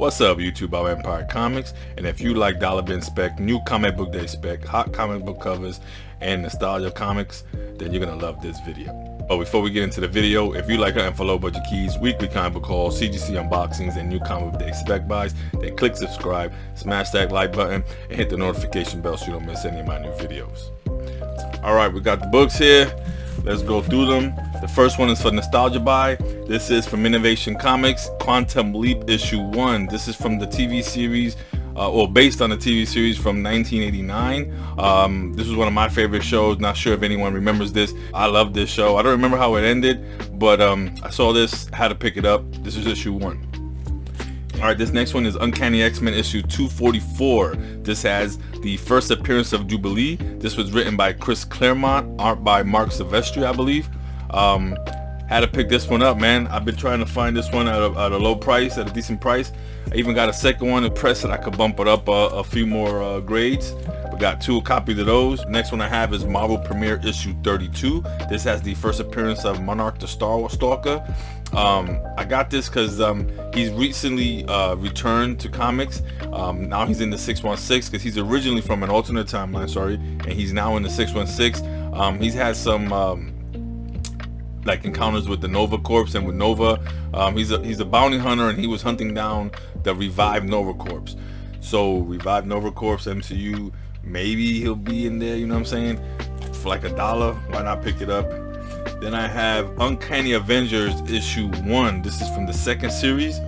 What's up YouTube, our Empire Comics, and if you like dollar bin spec, new comic book day spec, hot comic book covers, and nostalgia comics, then you're gonna love this video. But before we get into the video, if you like our info low budget keys, weekly comic book hauls, CGC unboxings, and new comic book day spec buys, then click subscribe, smash that like button, and hit the notification bell so you don't miss any of my new videos. Alright, we got the books here. Let's go through them. The first one is for nostalgia buy. This is from Innovation Comics, Quantum Leap issue 1. This is from the TV series, or based on the TV series from 1989. This was one of my favorite shows. Not sure if anyone remembers this. I love this show. I don't remember how it ended, but I saw this, had to pick it up. This is issue 1. Alright, this next one is Uncanny X-Men issue 244. This has the first appearance of Jubilee. This was written by Chris Claremont, art by Mark Silvestri, I believe. Had to pick this one up, man. I've been trying to find this one at a low price, at a decent price. I even got a second one to press that I could bump it up a few more grades. We got 2 copies of those. Next one I have is Marvel Premiere issue 32. This has the first appearance of Monarch the Stalker. I got this because he's recently returned to comics. Now he's in the 616 because he's originally from an alternate timeline, and he's now in the 616. He's had some like encounters with the Nova Corps and with Nova. He's a bounty hunter, and he was hunting down the revived Nova Corps. So revived Nova Corps MCU, maybe he'll be in there, you know what I'm saying, for like $1. Why not pick it up? Then I have Uncanny Avengers issue 1. This is from the second series.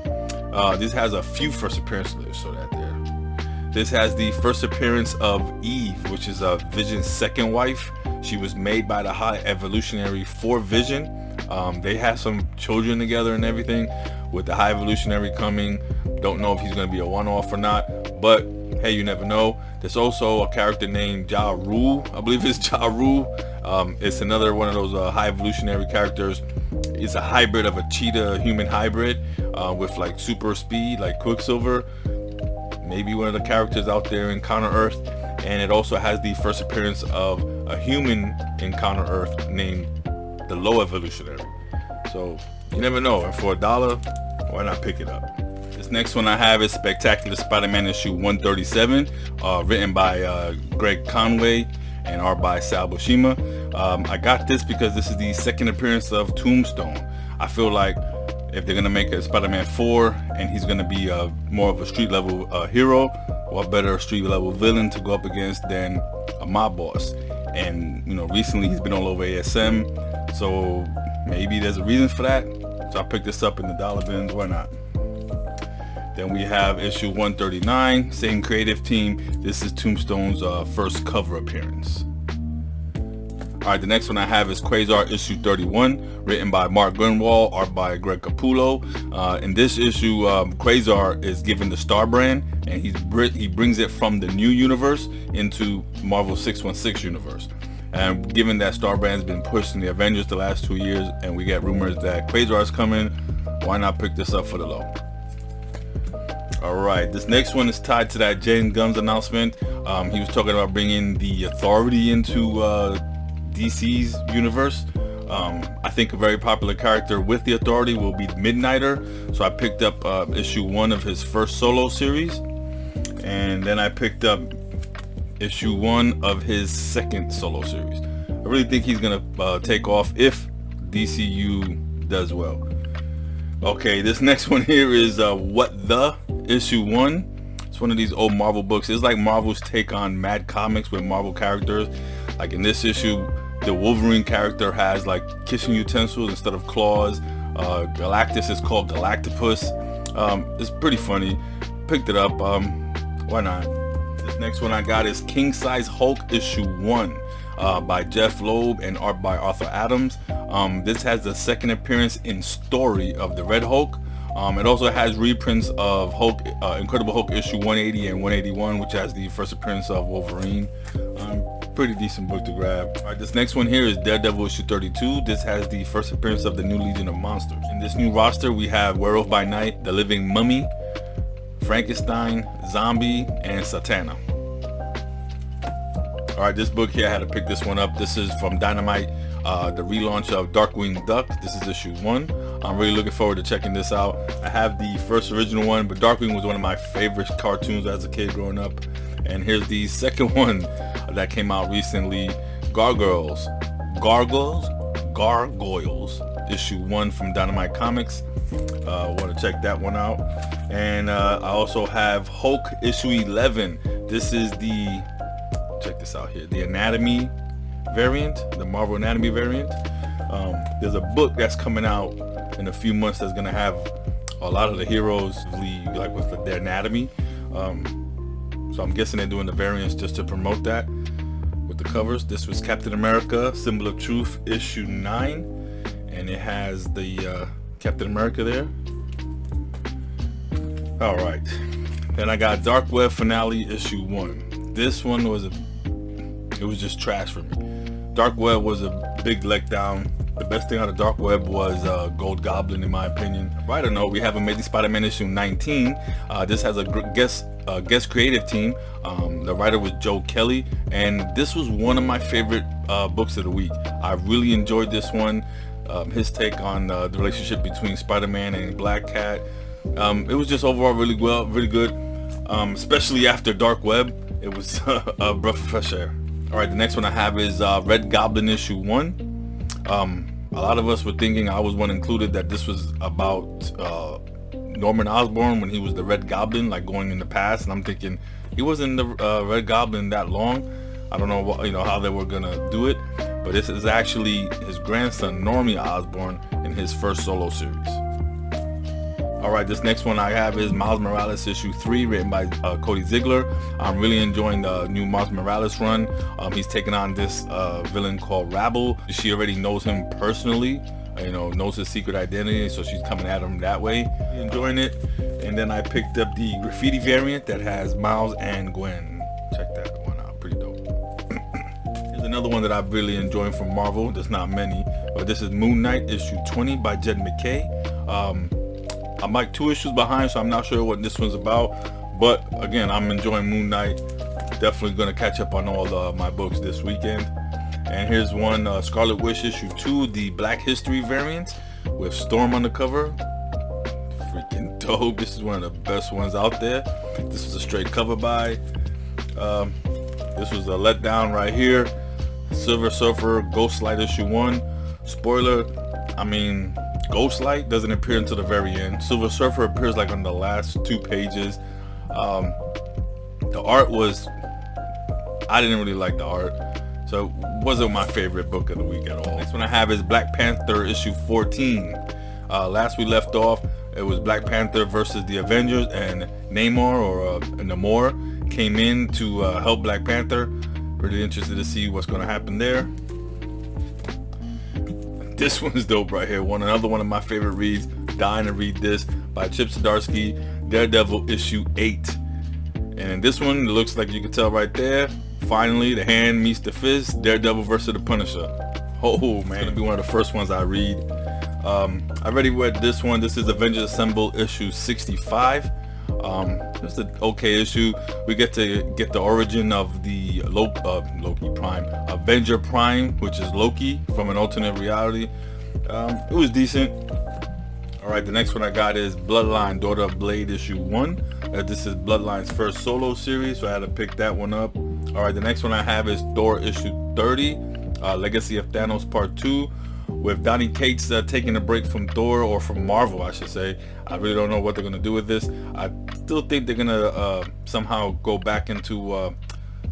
This has a few first appearances, so that there. This has the first appearance of Eve, which is Vision's second wife. She was made by the High Evolutionary for Vision. They had some children together and everything. With the High Evolutionary coming, don't know if he's going to be a one-off or not, but hey, you never know. There's also a character named Ja Rule. I believe it's Ja Rule. It's another one of those High Evolutionary characters. It's a hybrid of a cheetah-human hybrid with like super speed, like Quicksilver. Maybe one of the characters out there in Counter Earth. And it also has the first appearance of a human in Counter Earth named the Low Evolutionary. So you never know, and for $1, why not pick it up? This next one I have is Spectacular Spider-Man issue 137, written by Greg Conway and art by Sal Buscema. I got this because this is the second appearance of Tombstone. I feel like if they're gonna make a Spider-Man 4 and he's gonna be more of a street level hero, what better street level villain to go up against than a mob boss? And you know, recently he's been all over ASM, so maybe there's a reason for that. So I picked this up in the dollar bins, why not? Then we have issue 139, same creative team. This is Tombstone's first cover appearance. Alright, the next one I have is Quasar issue 31, written by Mark Grunwald, art by Greg Capullo. In this issue, Quasar is given the Star brand, and he brings it from the new universe into Marvel 616 universe. And given that Star brand's been pushed in the Avengers the last 2 years, and we get rumors that Quasar is coming, why not pick this up for the low? Alright, this next one is tied to that James Gunn's announcement. He was talking about bringing the Authority into DC's universe. I think a very popular character with the Authority will be Midnighter. So I picked up issue 1 of his first solo series, and then I picked up issue 1 of his second solo series. I really think he's gonna take off if DCU does well. Okay, this next one here is What the issue 1. It's one of these old Marvel books. It's like Marvel's take on Mad Comics with Marvel characters. Like in this issue, the Wolverine character has like kitchen utensils instead of claws. Galactus is called Galactopus. It's pretty funny. Picked it up. Why not? This next one I got is King Size Hulk issue 1 by Jeff Loeb and art by Arthur Adams. This has the second appearance in story of the Red Hulk. It also has reprints of Hulk, Incredible Hulk issue 180 and 181, which has the first appearance of Wolverine. Pretty decent book to grab. Alright, this next one here is Daredevil issue 32. This has the first appearance of the new Legion of Monsters. In this new roster we have Werewolf by Night, The Living Mummy, Frankenstein, Zombie, and Satana. All right, this book here, I had to pick this one up. This is from Dynamite, the relaunch of Darkwing Duck. This is issue 1. I'm really looking forward to checking this out. I have the first original one, but Darkwing was one of my favorite cartoons as a kid growing up. And here's the second one that came out recently, Gargoyles, issue 1 from Dynamite Comics. Want to check that one out. And I also have Hulk issue 11. This is the, check this out here, the Anatomy variant, the Marvel Anatomy variant. There's a book that's coming out in a few months that's gonna have a lot of the heroes like with their anatomy. So I'm guessing they're doing the variants just to promote that with the covers. This was Captain America, Symbol of Truth, issue 9, and it has the Captain America there. All right, then I got Dark Web Finale issue 1. This one was it was just trash for me. Dark Web was a big letdown. The best thing out of Dark Web was Gold Goblin, in my opinion. Right or no, we have Amazing Spider-Man issue 19. This has a guest creative team. The writer was Joe Kelly, and this was one of my favorite books of the week. I really enjoyed this one. His take on the relationship between Spider-Man and Black Cat. It was just overall really good. Especially after Dark Web, it was a breath of fresh air. All right, the next one I have is Red Goblin issue 1. A lot of us were thinking, I was one included, that this was about Norman Osborn when he was the Red Goblin, like going in the past. And I'm thinking he wasn't the Red Goblin that long. I don't know what, how they were gonna do it, but this is actually his grandson Normie Osborn in his first solo series. All right, this next one I have is Miles Morales issue 3, written by Cody Ziegler. I'm really enjoying the new Miles Morales run. He's taking on this villain called Rabble. She already knows him personally, knows his secret identity, so she's coming at him that way. Enjoying it. And then I picked up the graffiti variant that has Miles and Gwen. Check that one out, pretty dope. Here's another one that I'm really enjoying from Marvel. There's not many, but this is Moon Knight issue 20 by Jed McKay. I'm like 2 issues behind, so I'm not sure what this one's about, but again, I'm enjoying Moon Knight. Definitely gonna catch up on all my books this weekend. And here's one, Scarlet Witch issue 2, the Black History variant with Storm on the cover. Freaking dope. This is one of the best ones out there. This is a straight cover buy. This was a letdown right here. Silver Surfer Ghostlight issue 1. Spoiler, Ghostlight doesn't appear until the very end. Silver Surfer appears like on the last 2 pages. The art was, I didn't really like the art, so it wasn't my favorite book of the week at all. Next one I have is Black Panther issue 14. Last we left off, it was Black Panther versus the Avengers, and Namor came in to help Black Panther. Really interested to see what's going to happen there. This one's dope right here. Another one of my favorite reads. Dying to read this, by Chip Zdarsky, Daredevil issue 8. And in this one, it looks like you can tell right there, finally the hand meets the fist. Daredevil versus the Punisher. Oh man, it's gonna be one of the first ones I read. I already read this one. This is Avengers Assemble issue 65. It's an okay issue. We get to get the origin of the Loki Prime, Avenger Prime, which is Loki from an alternate reality. It was decent. All right, the next one I got is Bloodline, Daughter of Blade issue 1. This is Bloodline's first solo series, so I had to pick that one up. All right, the next one I have is Thor issue 30, Legacy of Thanos part 2. With Donny Cates taking a break from Thor, or from Marvel I should say. I really don't know what they're gonna do with this. I still think they're gonna somehow go back into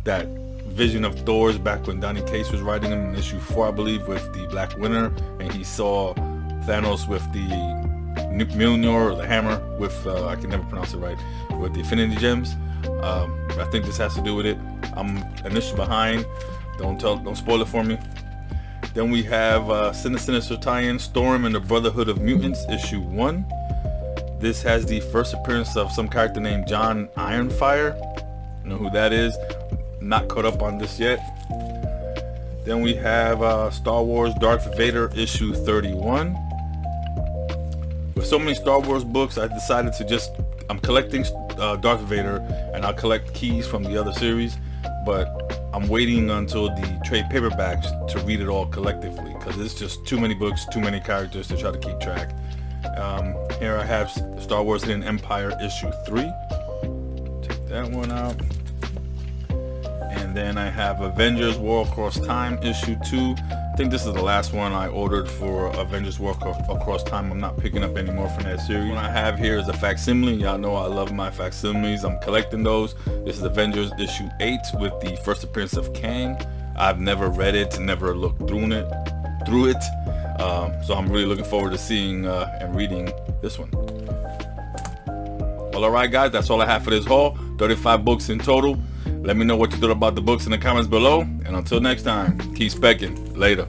that vision of Thor's back when Donny Cates was writing him in issue 4, I believe, with the Black Winter, and he saw Thanos with the Mjolnir, or the hammer, with I can never pronounce it right, with the Infinity Gems. I think this has to do with it. I'm an issue behind. Don't spoil it for me. Then we have Sinister tie-in, Storm and the Brotherhood of Mutants issue 1. This has the first appearance of some character named John Ironfire. You know who that is. Not caught up on this yet. Then we have Star Wars Darth Vader issue 31. With so many Star Wars books, I decided to I'm collecting Darth Vader, and I'll collect keys from the other series, but I'm waiting until the trade paperbacks to read it all collectively, because it's just too many books, too many characters to try to keep track. Here I have Star Wars Hidden Empire issue 3. Take that one out. And then I have Avengers War Across Time issue 2. I think this is the last one I ordered for Avengers War Across Time. I'm not picking up any more from that series. What I have here is a facsimile. Y'all know I love my facsimiles. I'm collecting those. This is Avengers issue 8 with the first appearance of Kang. I've never read it, never looked through it. So I'm really looking forward to seeing and reading this one. Well, alright guys, that's all I have for this haul. 35 books in total. Let me know what you thought about the books in the comments below. And until next time, keep specking. Later.